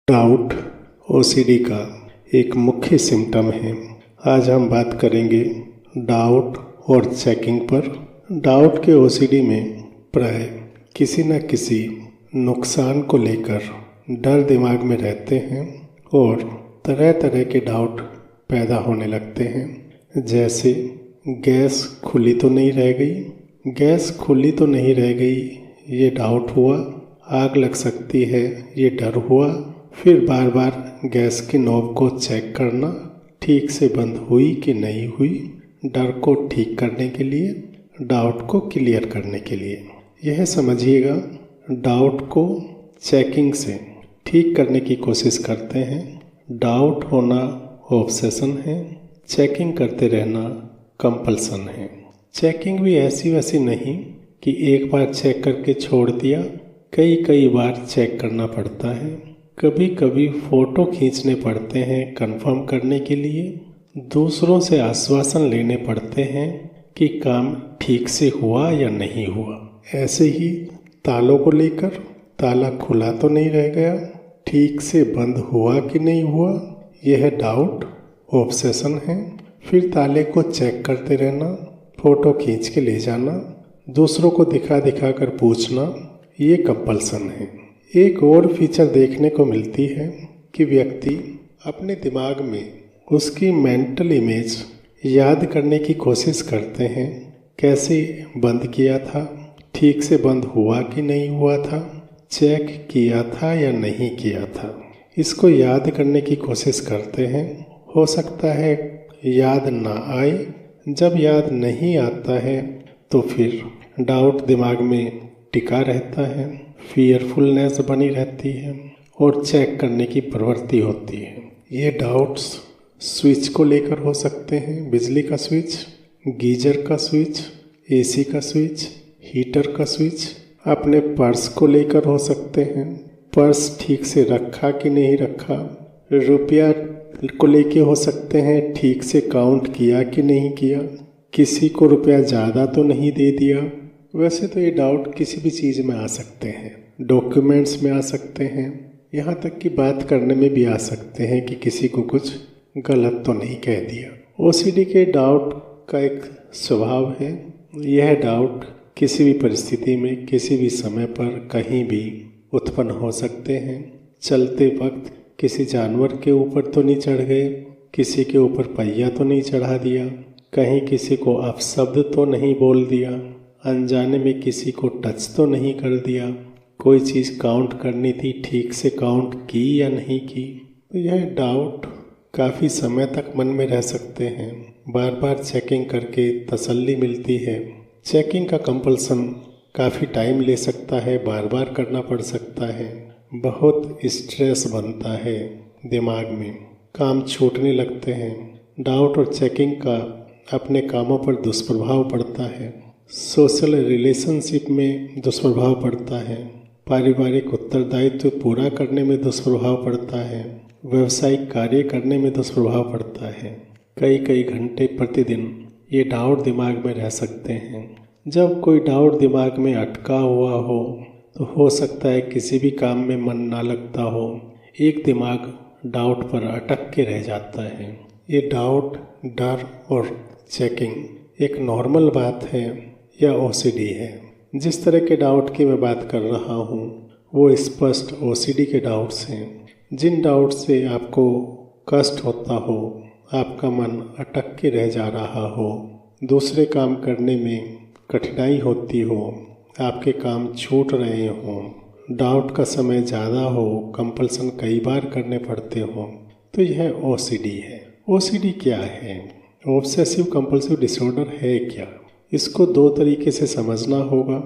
Doubt OCD का एक मुख्य सिम्टम है। आज हम बात करेंगे डाउट और चेकिंग पर। डाउट के ओसीडी में प्राय किसी न किसी नुकसान को लेकर डर दिमाग में रहते हैं और तरह तरह के डाउट पैदा होने लगते हैं। जैसे गैस खुली तो नहीं रह गई, गैस खुली तो नहीं रह गई, ये डाउट हुआ। आग लग सकती है, ये डर हुआ। फिर बार बार गैस की नॉब को चेक करना, ठीक से बंद हुई कि नहीं हुई, डर को ठीक करने के लिए, डाउट को क्लियर करने के लिए। यह समझिएगा, डाउट को चेकिंग से ठीक करने की कोशिश करते हैं। डाउट होना ऑब्सेशन है, चेकिंग करते रहना कंपल्सन है। चेकिंग भी ऐसी वैसी नहीं कि एक बार चेक करके छोड़ दिया, कई बार चेक करना पड़ता है। कभी कभी फ़ोटो खींचने पड़ते हैं कंफर्म करने के लिए, दूसरों से आश्वासन लेने पड़ते हैं कि काम ठीक से हुआ या नहीं हुआ। ऐसे ही तालों को लेकर, ताला खुला तो नहीं रह गया, ठीक से बंद हुआ कि नहीं हुआ, यह डाउट ऑब्सेशन है। फिर ताले को चेक करते रहना, फ़ोटो खींच के ले जाना, दूसरों को दिखा दिखा कर पूछना, ये कंपल्सन है। एक और फीचर देखने को मिलती है कि व्यक्ति अपने दिमाग में उसकी मेंटल इमेज याद करने की कोशिश करते हैं। कैसे बंद किया था, ठीक से बंद हुआ कि नहीं हुआ था, चेक किया था या नहीं किया था, इसको याद करने की कोशिश करते हैं। हो सकता है याद ना आए। जब याद नहीं आता है तो फिर डाउट दिमाग में टिका रहता है, फियरफुलनेस बनी रहती है और चेक करने की प्रवृत्ति होती है। ये डाउट्स स्विच को लेकर हो सकते हैं, बिजली का स्विच, गीजर का स्विच, एसी का स्विच, हीटर का स्विच। अपने पर्स को लेकर हो सकते हैं, पर्स ठीक से रखा कि नहीं रखा। रुपया को लेके हो सकते हैं, ठीक से काउंट किया कि नहीं किया, किसी को रुपया ज़्यादा तो नहीं दे दिया। वैसे तो ये डाउट किसी भी चीज़ में आ सकते हैं, डॉक्यूमेंट्स में आ सकते हैं, यहाँ तक कि बात करने में भी आ सकते हैं कि किसी को कुछ गलत तो नहीं कह दिया। ओसीडी के डाउट का एक स्वभाव है, यह डाउट किसी भी परिस्थिति में, किसी भी समय पर, कहीं भी उत्पन्न हो सकते हैं। चलते वक्त किसी जानवर के ऊपर तो नहीं चढ़ गए, किसी के ऊपर पहिया तो नहीं चढ़ा दिया, कहीं किसी को अपशब्द तो नहीं बोल दिया, अनजाने में किसी को टच तो नहीं कर दिया, कोई चीज़ काउंट करनी थी, ठीक से काउंट की या नहीं की। तो यह डाउट काफ़ी समय तक मन में रह सकते हैं। बार बार चेकिंग करके तसल्ली मिलती है। चेकिंग का कंपल्सन काफ़ी टाइम ले सकता है, बार बार करना पड़ सकता है। बहुत स्ट्रेस बनता है दिमाग में, काम छूटने लगते हैं। डाउट और चेकिंग का अपने कामों पर दुष्प्रभाव पड़ता है, सोशल रिलेशनशिप में दुष्प्रभाव पड़ता है, पारिवारिक उत्तरदायित्व पूरा करने में दुष्प्रभाव पड़ता है, व्यावसायिक कार्य करने में दुष्प्रभाव पड़ता है। कई घंटे प्रतिदिन ये डाउट दिमाग में रह सकते हैं। जब कोई डाउट दिमाग में अटका हुआ हो तो हो सकता है किसी भी काम में मन ना लगता हो, एक दिमाग डाउट पर अटक के रह जाता है। ये डाउट, डर और चेकिंग एक नॉर्मल बात है या ओसीडी है? जिस तरह के डाउट की मैं बात कर रहा हूँ वो स्पष्ट ओसीडी के डाउट्स हैं। जिन डाउट से आपको कष्ट होता हो, आपका मन अटक के रह जा रहा हो, दूसरे काम करने में कठिनाई होती हो, आपके काम छूट रहे हों, डाउट का समय ज़्यादा हो, कंपल्सन कई बार करने पड़ते हों, तो यह ओसीडी है। ओसीडी क्या है? ऑब्सेसिव कंपल्सिव डिसऑर्डर है क्या? इसको दो तरीके से समझना होगा।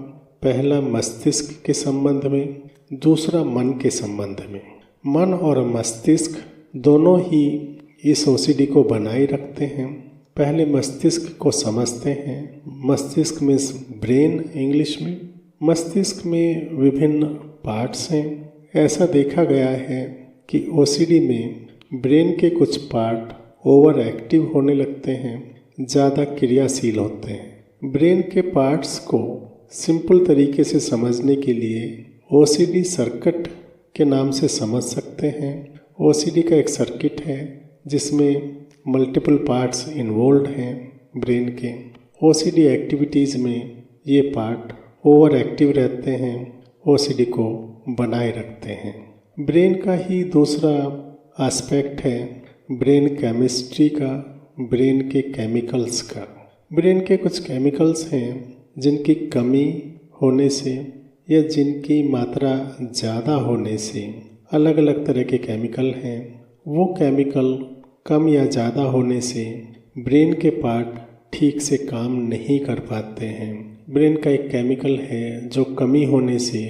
पहला मस्तिष्क के संबंध में, दूसरा मन के संबंध में। मन और मस्तिष्क दोनों ही इस ओसीडी को बनाए रखते हैं। पहले मस्तिष्क को समझते हैं। मस्तिष्क में ब्रेन इंग्लिश में। मस्तिष्क में विभिन्न पार्ट्स हैं। ऐसा देखा गया है कि ओसीडी में ब्रेन के कुछ पार्ट ओवर एक्टिव होने लगते हैं, ज़्यादा क्रियाशील होते हैं। ब्रेन के पार्ट्स को सिंपल तरीके से समझने के लिए ओसीडी सर्किट के नाम से समझ सकते हैं। ओसीडी का एक सर्किट है जिसमें मल्टीपल पार्ट्स इन्वॉल्व हैं ब्रेन के। ओसीडी एक्टिविटीज़ में ये पार्ट ओवर एक्टिव रहते हैं, ओसीडी को बनाए रखते हैं। ब्रेन का ही दूसरा एस्पेक्ट है ब्रेन केमिस्ट्री का, ब्रेन के केमिकल्स का। ब्रेन के कुछ केमिकल्स हैं जिनकी कमी होने से या जिनकी मात्रा ज़्यादा होने से अलग अलग तरह के केमिकल हैं। वो केमिकल कम या ज़्यादा होने से ब्रेन के पार्ट ठीक से काम नहीं कर पाते हैं। ब्रेन का एक केमिकल है जो कमी होने से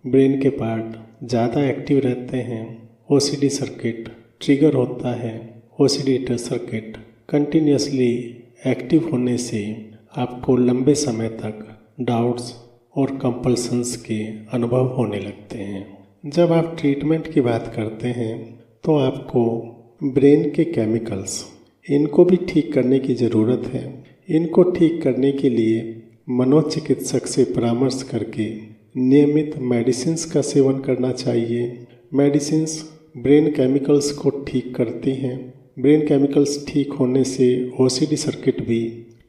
ब्रेन के पार्ट ज़्यादा एक्टिव रहते हैं, ओसीडी सर्किट ट्रिगर होता है। ओसीडी सर्किट कंटिन्यूसली एक्टिव होने से आपको लंबे समय तक डाउट्स और कंपल्सन्स के अनुभव होने लगते हैं। जब आप ट्रीटमेंट की बात करते हैं तो आपको ब्रेन के केमिकल्स इनको भी ठीक करने की ज़रूरत है। इनको ठीक करने के लिए मनोचिकित्सक से परामर्श करके नियमित मेडिसिन्स का सेवन करना चाहिए। मेडिसिन्स ब्रेन केमिकल्स को ठीक करती हैं। ब्रेन केमिकल्स ठीक होने से ओसीडी सर्किट भी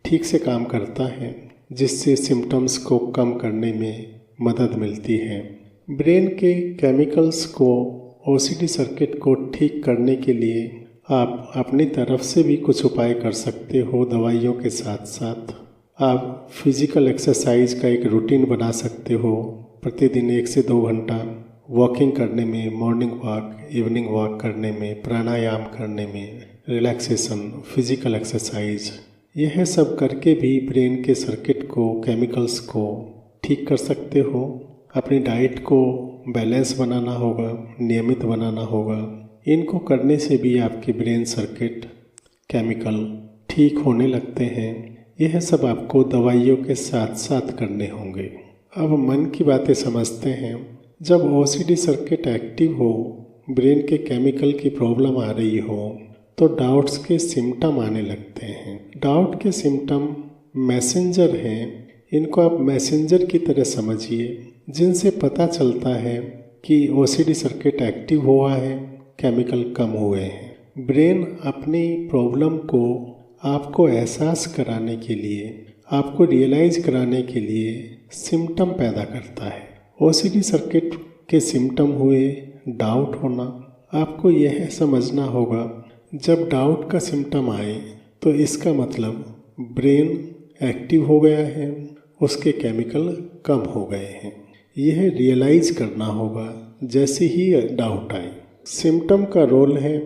ठीक से काम करता है, जिससे सिम्टम्स को कम करने में मदद मिलती है। ब्रेन के केमिकल्स को, ओसीडी सर्किट को ठीक करने के लिए आप अपनी तरफ से भी कुछ उपाय कर सकते हो। दवाइयों के साथ साथ आप फिजिकल एक्सरसाइज का एक रूटीन बना सकते हो। प्रतिदिन 1 से 2 घंटा वॉकिंग करने में, मॉर्निंग वॉक, इवनिंग वॉक करने में, प्राणायाम करने में, रिलैक्सेशन, फिजिकल एक्सरसाइज, यह सब करके भी ब्रेन के सर्किट को, केमिकल्स को ठीक कर सकते हो। अपनी डाइट को बैलेंस बनाना होगा, नियमित बनाना होगा। इनको करने से भी आपके ब्रेन सर्किट, केमिकल ठीक होने लगते हैं। यह सब आपको दवाइयों के साथ साथ करने होंगे। अब मन की बातें समझते हैं। जब ओसीडी सर्किट एक्टिव हो, ब्रेन के केमिकल की प्रॉब्लम आ रही हो, तो डाउट्स के सिम्टम आने लगते हैं। डाउट के सिम्टम मैसेंजर हैं। इनको आप मैसेंजर की तरह समझिए, जिनसे पता चलता है कि ओसीडी सर्किट एक्टिव हुआ है, केमिकल कम हुए हैं। ब्रेन अपनी प्रॉब्लम को आपको एहसास कराने के लिए, आपको रियलाइज कराने के लिए सिम्टम पैदा करता है। ओसीडी सर्किट के सिम्टम हुए डाउट होना। आपको यह समझना होगा, जब डाउट का सिम्टम आए तो इसका मतलब ब्रेन एक्टिव हो गया है, उसके केमिकल कम हो गए हैं। यह रियलाइज करना होगा जैसे ही डाउट आए। सिम्टम का रोल है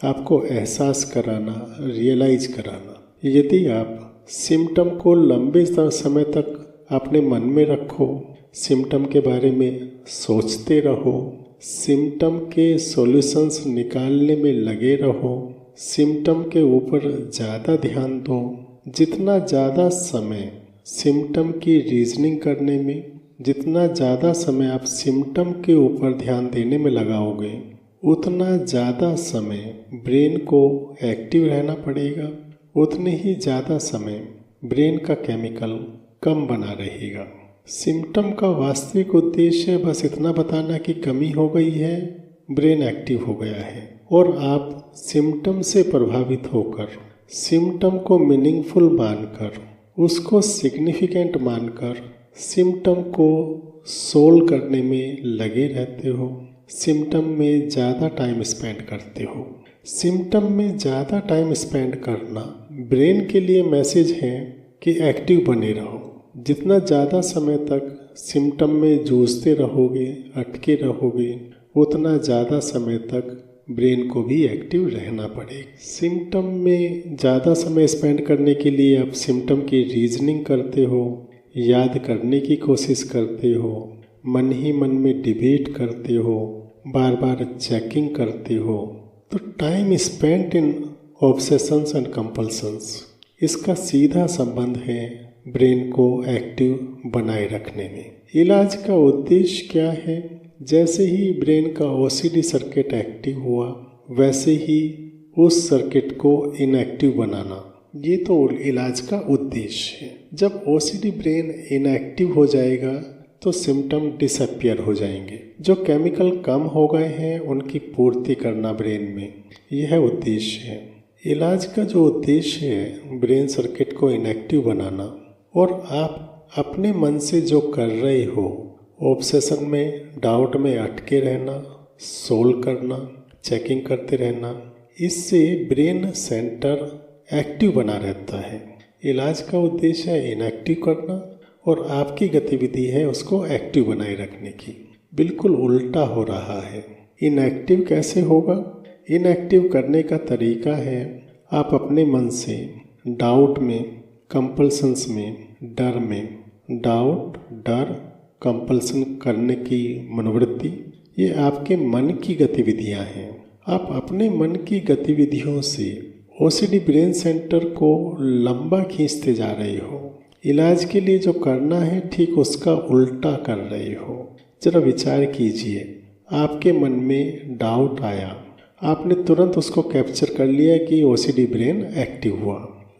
आपको एहसास कराना, रियलाइज कराना। यदि आप सिम्टम को लंबे समय तक अपने मन में रखो, सिम्टम के बारे में सोचते रहो, सिम्टम के सॉल्यूशंस निकालने में लगे रहो, सिम्टम के ऊपर ज़्यादा ध्यान दो। जितना ज़्यादा समय सिम्टम की रीजनिंग करने में, जितना ज़्यादा समय आप सिम्टम के ऊपर ध्यान देने में लगाओगे, उतना ज़्यादा समय ब्रेन को एक्टिव रहना पड़ेगा, उतने ही ज़्यादा समय ब्रेन का केमिकल कम बना रहेगा। सिम्टम का वास्तविक उद्देश्य बस इतना बताना कि कमी हो गई है, ब्रेन एक्टिव हो गया है, और आप सिम्टम से प्रभावित होकर, सिम्टम को मीनिंगफुल मानकर, उसको सिग्निफिकेंट मानकर सिम्टम को सोल्व करने में लगे रहते हो। सिम्टम में ज़्यादा टाइम स्पेंड करते हो। सिम्टम में ज़्यादा टाइम स्पेंड करना ब्रेन के लिए मैसेज है कि एक्टिव बने रहो। जितना ज़्यादा समय तक सिम्टम में जूझते रहोगे, अटके रहोगे, उतना ज़्यादा समय तक ब्रेन को भी एक्टिव रहना पड़ेगा। सिम्टम में ज़्यादा समय स्पेंड करने के लिए आप सिम्टम की रीजनिंग करते हो, याद करने की कोशिश करते हो, मन ही मन में डिबेट करते हो, बार बार चेकिंग करते हो, तो time spent in obsessions and compulsions, इसका सीधा संबंध है ब्रेन को एक्टिव बनाए रखने में। इलाज का उद्देश्य क्या है? जैसे ही ब्रेन का ओसीडी सर्किट एक्टिव हुआ, वैसे ही उस सर्किट को इनएक्टिव बनाना, ये तो इलाज का उद्देश्य है। जब ओसीडी ब्रेन इनएक्टिव हो जाएगा तो सिम्टम डिसअपियर हो जाएंगे। जो केमिकल कम हो गए हैं उनकी पूर्ति करना ब्रेन में, यह उद्देश्य है। इलाज का जो उद्देश्य है ब्रेन सर्किट को इनएक्टिव बनाना, और आप अपने मन से जो कर रहे हो, ऑब्सेशन में, डाउट में अटके रहना, सोल्व करना, चेकिंग करते रहना, इससे ब्रेन सेंटर एक्टिव बना रहता है। इलाज का उद्देश्य है इनएक्टिव करना और आपकी गतिविधि है उसको एक्टिव बनाए रखने की। बिल्कुल उल्टा हो रहा है। इनएक्टिव कैसे होगा? इनएक्टिव करने का तरीका है आप अपने मन से डाउट में, कंपल्सन्स में, डर में, डाउट, डर, कंपल्सन करने की मनोवृत्ति, ये आपके मन की गतिविधियां हैं। आप अपने मन की गतिविधियों से ओसीडी ब्रेन सेंटर को लंबा खींचते जा रहे हो। इलाज के लिए जो करना है ठीक उसका उल्टा कर रहे हो। जरा विचार कीजिए, आपके मन में डाउट आया, आपने तुरंत उसको कैप्चर कर लिया कि ओसीडी ब्रेन एक्टिव हुआ,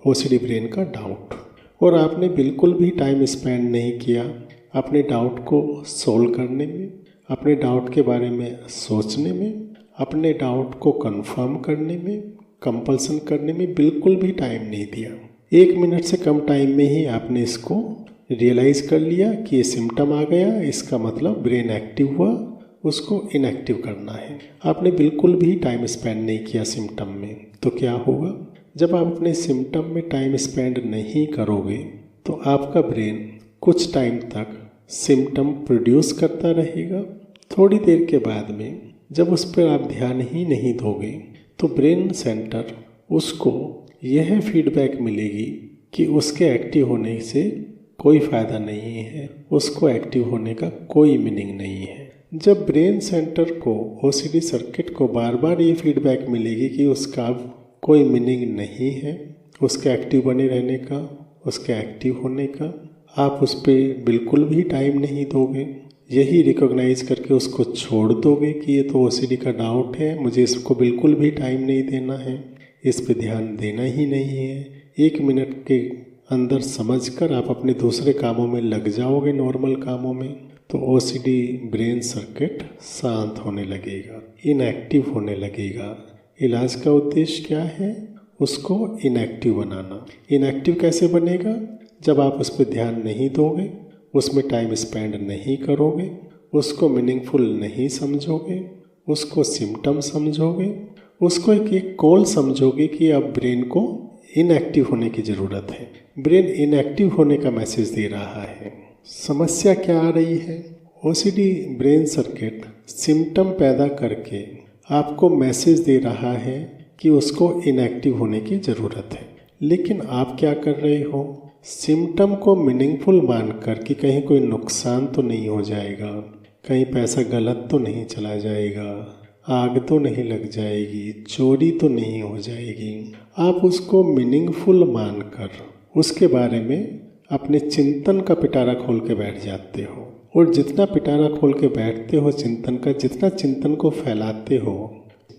ओसीडी ब्रेन का डाउट, और आपने बिल्कुल भी टाइम स्पेंड नहीं किया अपने डाउट को सोल्व करने में, अपने डाउट के बारे में सोचने में, अपने डाउट को कंफर्म करने में, कंपल्सन करने में बिल्कुल भी टाइम नहीं दिया। 1 मिनट से कम टाइम में ही आपने इसको रियलाइज़ कर लिया कि ये सिम्टम आ गया, इसका मतलब ब्रेन एक्टिव हुआ, उसको इनएक्टिव करना है। आपने बिल्कुल भी टाइम स्पेंड नहीं किया सिम्टम में। तो क्या होगा? जब आप अपने सिम्टम में टाइम स्पेंड नहीं करोगे तो आपका ब्रेन कुछ टाइम तक सिम्टम प्रोड्यूस करता रहेगा। थोड़ी देर के बाद में जब उस पर आप ध्यान ही नहीं दोगे तो ब्रेन सेंटर उसको यह फीडबैक मिलेगी कि उसके एक्टिव होने से कोई फ़ायदा नहीं है, उसको एक्टिव होने का कोई मीनिंग नहीं है। जब ब्रेन सेंटर को, ओसीडी सर्किट को बार बार ये फीडबैक मिलेगी कि उसका कोई मीनिंग नहीं है उसके एक्टिव बने रहने का, उसके एक्टिव होने का, आप उस पर बिल्कुल भी टाइम नहीं दोगे, यही रिकॉग्नाइज करके उसको छोड़ दोगे कि ये तो ओसीडी का डाउट है, मुझे इसको बिल्कुल भी टाइम नहीं देना है, इस पे ध्यान देना ही नहीं है। 1 मिनट के अंदर समझकर आप अपने दूसरे कामों में लग जाओगे, नॉर्मल कामों में, तो ओसीडी ब्रेन सर्किट शांत होने लगेगा, इनएक्टिव होने लगेगा। इलाज का उद्देश्य क्या है? उसको इनएक्टिव बनाना। इनएक्टिव कैसे बनेगा? जब आप उस पर ध्यान नहीं दोगे, उसमें टाइम स्पेंड नहीं करोगे, उसको मीनिंगफुल नहीं समझोगे, उसको सिम्टम समझोगे, उसको एक कॉल समझोगे कि अब ब्रेन को इनएक्टिव होने की ज़रूरत है, ब्रेन इनएक्टिव होने का मैसेज दे रहा है। समस्या क्या आ रही है? ओसीडी ब्रेन सर्किट सिम्टम पैदा करके आपको मैसेज दे रहा है कि उसको इनएक्टिव होने की ज़रूरत है, लेकिन आप क्या कर रहे हो? सिम्टम को मीनिंगफुल मानकर कि कहीं कोई नुकसान तो नहीं हो जाएगा, कहीं पैसा गलत तो नहीं चला जाएगा, आग तो नहीं लग जाएगी, चोरी तो नहीं हो जाएगी, आप उसको मीनिंगफुल मानकर उसके बारे में अपने चिंतन का पिटारा खोल के बैठ जाते हो। और जितना पिटारा खोल के बैठते हो चिंतन का, जितना चिंतन को फैलाते हो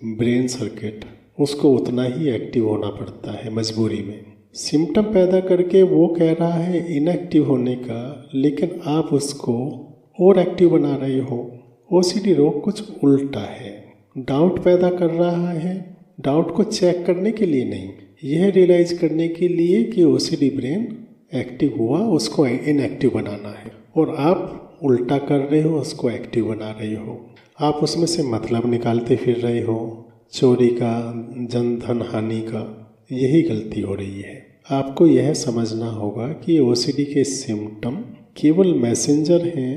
ब्रेन सर्किट, उसको उतना ही एक्टिव होना पड़ता है मजबूरी में। सिम्टम पैदा करके वो कह रहा है इनएक्टिव होने का, लेकिन आप उसको और एक्टिव बना रहे हो। ओसीडी रोग कुछ उल्टा है, डाउट पैदा कर रहा है, डाउट को चेक करने के लिए नहीं, यह रियलाइज करने के लिए कि ओसीडी ब्रेन एक्टिव हुआ, उसको इनएक्टिव बनाना है, और आप उल्टा कर रहे हो, उसको एक्टिव बना रहे हो। आप उसमें से मतलब निकालते फिर रहे हो, चोरी का, जन धन हानि का, यही गलती हो रही है। आपको यह समझना होगा कि ओसीडी के सिम्टम केवल मैसेंजर हैं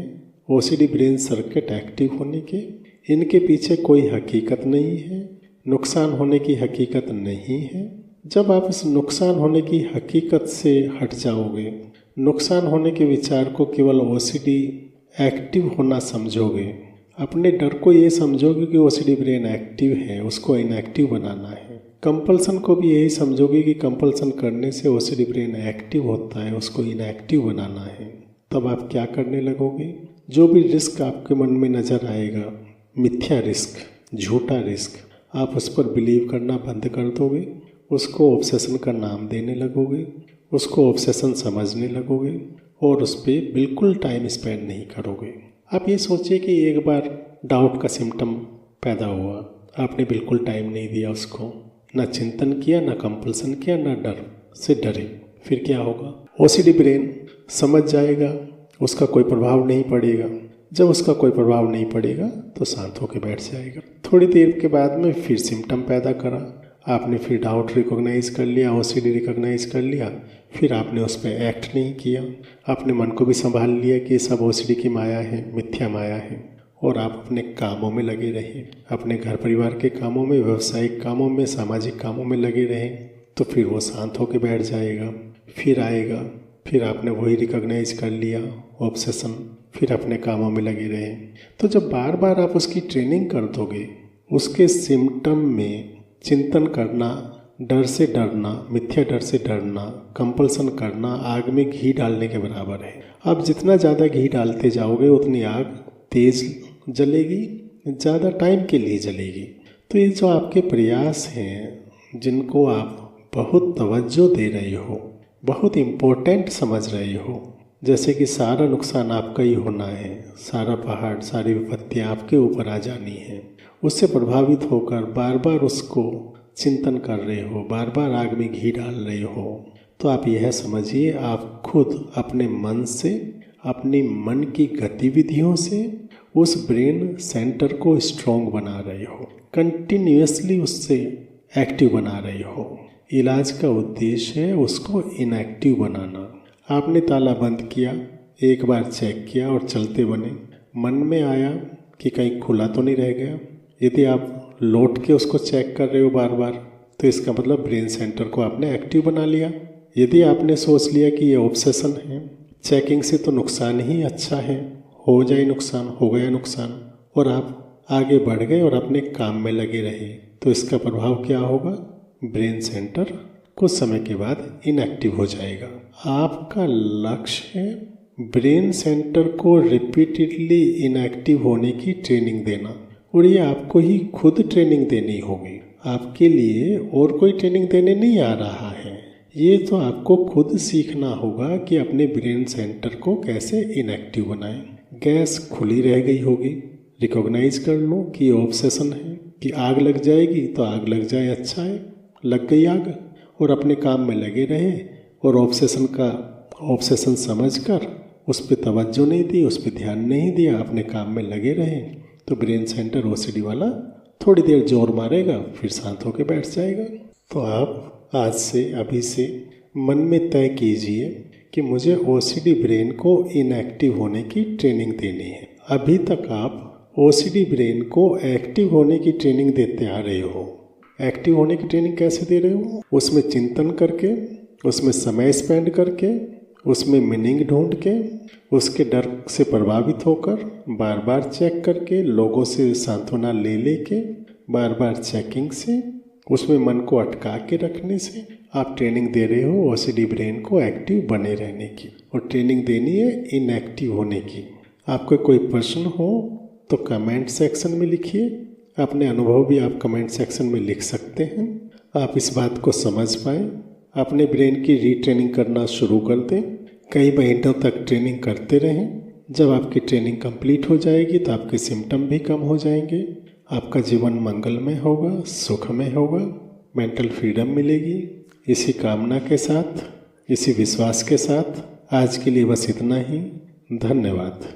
ओसीडी ब्रेन सर्किट एक्टिव होने के, इनके पीछे कोई हकीकत नहीं है, नुकसान होने की हकीकत नहीं है। जब आप इस नुकसान होने की हकीकत से हट जाओगे, नुकसान होने के विचार को केवल ओसीडी एक्टिव होना समझोगे, अपने डर को ये समझोगे कि ओसीडी ब्रेन एक्टिव है, उसको इनएक्टिव बनाना है, कंपल्सन को भी यही समझोगे कि कंपल्सन करने से ओसीडी ब्रेन एक्टिव होता है, उसको इनएक्टिव बनाना है, तब आप क्या करने लगोगे? जो भी रिस्क आपके मन में नज़र आएगा, मिथ्या रिस्क, झूठा रिस्क, आप उस पर बिलीव करना बंद कर दोगे, उसको ऑब्सेशन का नाम देने लगोगे, उसको ऑब्सेशन समझने लगोगे, और उस पर बिल्कुल टाइम स्पेंड नहीं करोगे। आप ये सोचिए कि एक बार डाउट का सिम्टम पैदा हुआ, आपने बिल्कुल टाइम नहीं दिया उसको, ना चिंतन किया, ना कंपल्सन किया, ना डर से डरे, फिर क्या होगा? ओसीडी ब्रेन समझ जाएगा, उसका कोई प्रभाव नहीं पड़ेगा। जब उसका कोई प्रभाव नहीं पड़ेगा तो शांत होकर बैठ जाएगा। थोड़ी देर के बाद में फिर सिम्टम पैदा करा, आपने फिर डाउट रिकॉग्नाइज कर लिया, ओसीडी रिकॉग्नाइज कर लिया, फिर आपने उस पर एक्ट नहीं किया। आपने मन को भी संभाल लिया कि ये सब ओसीडी की माया है, मिथ्या माया है, और आप अपने कामों में लगे रहे, अपने घर परिवार के कामों में, व्यावसायिक कामों में, सामाजिक कामों में लगे रहे, तो फिर वो शांत होकर बैठ जाएगा। फिर आएगा, फिर आपने वही रिकॉग्नाइज कर लिया ऑब्सेशन, फिर अपने कामों में लगे रहे। तो जब बार बार आप उसकी ट्रेनिंग कर दोगे, उसके सिम्टम में चिंतन करना, डर से डरना, मिथ्या डर से डरना, कंपल्सन करना आग में घी डालने के बराबर है। आप जितना ज़्यादा घी डालते जाओगे उतनी आग तेज जलेगी, ज़्यादा टाइम के लिए जलेगी। तो ये जो आपके प्रयास हैं, जिनको आप बहुत तवज्जो दे रहे हो, बहुत इम्पोर्टेंट समझ रहे हो, जैसे कि सारा नुकसान आपका ही होना है, सारा पहाड़, सारी विपत्तियाँ आपके ऊपर आ जानी है, उससे प्रभावित होकर बार बार उसको चिंतन कर रहे हो, बार बार आग में घी डाल रहे हो, तो आप यह समझिए आप खुद अपने मन से, अपनी मन की गतिविधियों से उस ब्रेन सेंटर को स्ट्रॉन्ग बना रहे हो, कंटिन्यूअसली उससे एक्टिव बना रहे हो। इलाज का उद्देश्य है उसको इनएक्टिव बनाना। आपने ताला बंद किया, एक बार चेक किया और चलते बने, मन में आया कि कहीं खुला तो नहीं रह गया। यदि आप लौट के उसको चेक कर रहे हो बार बार, तो इसका मतलब ब्रेन सेंटर को आपने एक्टिव बना लिया। यदि आपने सोच लिया कि ये ऑब्सेशन है, चेकिंग से तो नुकसान ही अच्छा है, हो जाए नुकसान, हो गया नुकसान, और आप आगे बढ़ गए और अपने काम में लगे रहे, तो इसका प्रभाव क्या होगा? ब्रेन सेंटर कुछ समय के बाद इनएक्टिव हो जाएगा। आपका लक्ष्य है ब्रेन सेंटर को रिपीटेडली इनएक्टिव होने की ट्रेनिंग देना, और ये आपको ही खुद ट्रेनिंग देनी होगी। आपके लिए और कोई ट्रेनिंग देने नहीं आ रहा है, ये तो आपको खुद सीखना होगा कि अपने ब्रेन सेंटर को कैसे इनएक्टिव बनाएं। गैस खुली रह गई होगी, रिकॉग्नाइज कर लो कि ऑब्सेशन है, कि आग लग जाएगी तो आग लग जाए, अच्छा है, लग गई आग, और अपने काम में लगे रहे, और ऑब्सेशन समझकर उस पर तवज्जो नहीं दी, उस पर ध्यान नहीं दिया, अपने काम में लगे रहे, तो ब्रेन सेंटर ओसीडी वाला थोड़ी देर जोर मारेगा, फिर शांत होकर बैठ जाएगा। तो आप आज से, अभी से मन में तय कीजिए कि मुझे ओसीडी ब्रेन को इनएक्टिव होने की ट्रेनिंग देनी है। अभी तक आप ओसीडी ब्रेन को एक्टिव होने की ट्रेनिंग देते आ रहे हो। एक्टिव होने की ट्रेनिंग कैसे दे रहे हो? उसमें चिंतन करके, उसमें समय स्पेंड करके, उसमें मीनिंग ढूंढ के, उसके डर से प्रभावित होकर, बार बार चेक करके, लोगों से सांत्वना ले लेके, बार बार चेकिंग से, उसमें मन को अटका के रखने से आप ट्रेनिंग दे रहे हो ओसीडी ब्रेन को एक्टिव बने रहने की, और ट्रेनिंग देनी है इनएक्टिव होने की। आपको कोई प्रश्न हो तो कमेंट सेक्शन में लिखिए, अपने अनुभव भी आप कमेंट सेक्शन में लिख सकते हैं। आप इस बात को समझ पाएँ, अपने ब्रेन की रीट्रेनिंग करना शुरू कर दें, कई महीनों तक ट्रेनिंग करते रहें। जब आपकी ट्रेनिंग कंप्लीट हो जाएगी तो आपके सिम्टम भी कम हो जाएंगे, आपका जीवन मंगलमय होगा, सुखमय होगा, मेंटल फ्रीडम मिलेगी। इसी कामना के साथ, इसी विश्वास के साथ आज के लिए बस इतना ही। धन्यवाद।